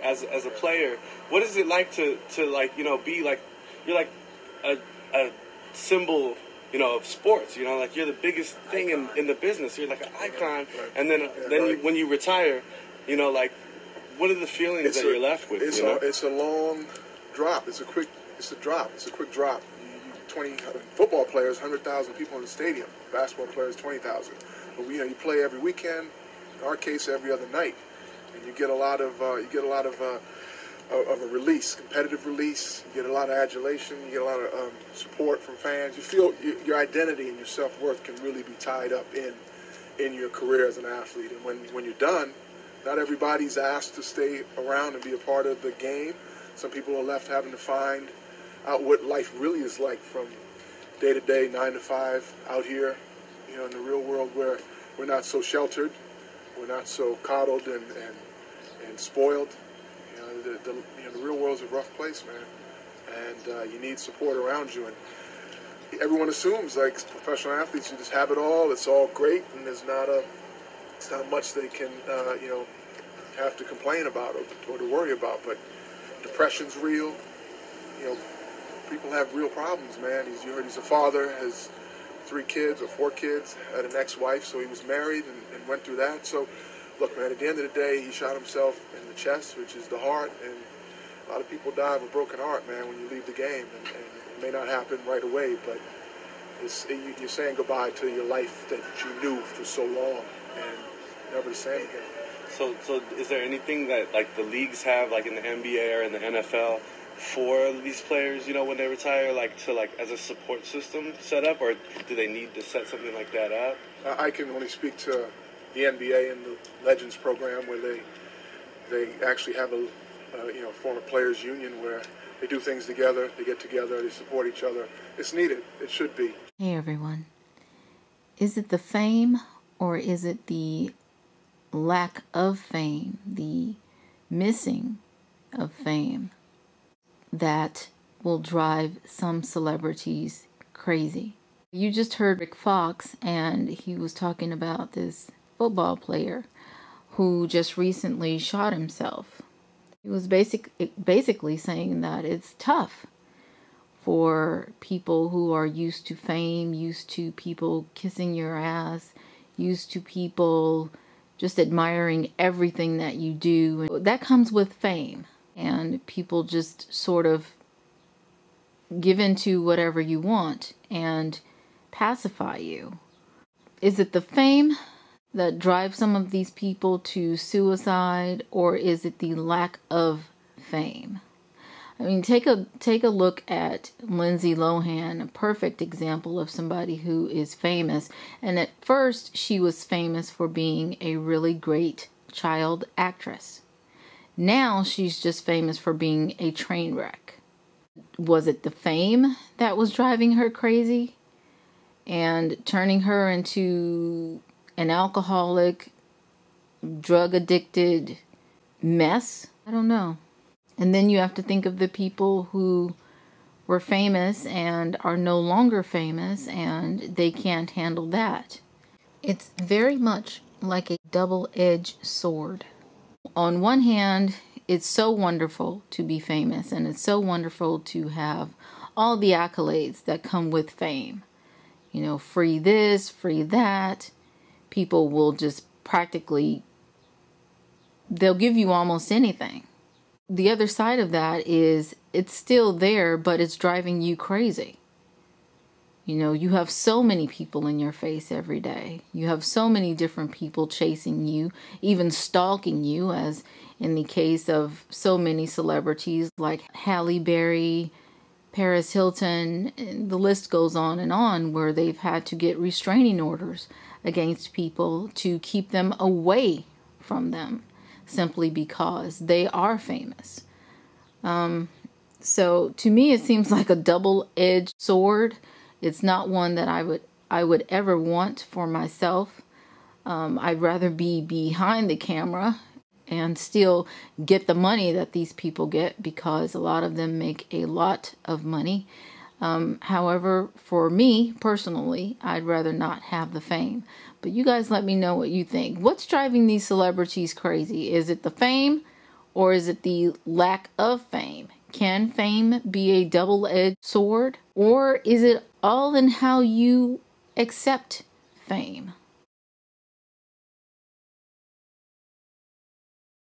as a player, what is it like to like, you know, be like, you're like a symbol, you know, of sports, you know, like you're the biggest thing in the business. You're like an icon, and then when you retire, you know, like, what are the feelings that you're left with? It's a long drop. It's a quick drop. 20 football players, 100,000 people in the stadium. Basketball players, 20,000. But you play every weekend. In our case, every other night, and you get a lot of a release, competitive release. You get a lot of adulation. You get a lot of support from fans. You feel your identity and your self-worth can really be tied up in your career as an athlete. And when you're done, not everybody's asked to stay around and be a part of the game. Some people are left having to find out what life really is like from day to day, 9 to 5, out here, in the real world where we're not so sheltered, we're not so coddled and spoiled. The real world's a rough place, man, and you need support around you. And everyone assumes, like professional athletes, you just have it all. It's all great, and there's not much they can, have to complain about or to worry about. But depression's real. People have real problems, man. You heard he's a father, has 3 kids or 4 kids, had an ex-wife, so he was married and went through that. So, look, man, at the end of the day, he shot himself in the chest, which is the heart, and a lot of people die of a broken heart, man, when you leave the game, and it may not happen right away, but you're saying goodbye to your life that you knew for so long, and never the same again. So is there anything that, like, the leagues have, like in the NBA or in the NFL, for these players, when they retire, as a support system set up, or do they need to set something like that up? I can only speak to the NBA and the Legends program, where they actually have a former players union where they do things together, they get together, they support each other. It's needed. It should be. Hey everyone. Is it the fame, or is it the lack of fame, the missing of fame, that will drive some celebrities crazy? You just heard Rick Fox, and he was talking about this football player who just recently shot himself. He was basically saying that it's tough for people who are used to fame, used to people kissing your ass, used to people just admiring everything that you do. That comes with fame. And people just sort of give into whatever you want and pacify you. Is it the fame that drives some of these people to suicide, or is it the lack of fame? I mean, take a look at Lindsay Lohan, a perfect example of somebody who is famous. And at first, she was famous for being a really great child actress. Now she's just famous for being a train wreck. Was it the fame that was driving her crazy and turning her into an alcoholic, drug-addicted mess? I don't know. And then you have to think of the people who were famous and are no longer famous, and they can't handle that. It's very much like a double-edged sword. On one hand, it's so wonderful to be famous, and it's so wonderful to have all the accolades that come with fame. Free this, free that. People will just they'll give you almost anything. The other side of that is it's still there, but it's driving you crazy. You have so many people in your face every day. You have so many different people chasing you, even stalking you, as in the case of so many celebrities like Halle Berry, Paris Hilton, and the list goes on, where they've had to get restraining orders against people to keep them away from them simply because they are famous. So to me, it seems like a double-edged sword. It's not one that I would ever want for myself. I'd rather be behind the camera and still get the money that these people get, because a lot of them make a lot of money. However, for me personally, I'd rather not have the fame. But you guys let me know what you think. What's driving these celebrities crazy? Is it the fame, or is it the lack of fame? Can fame be a double-edged sword? Or is it all in how you accept fame?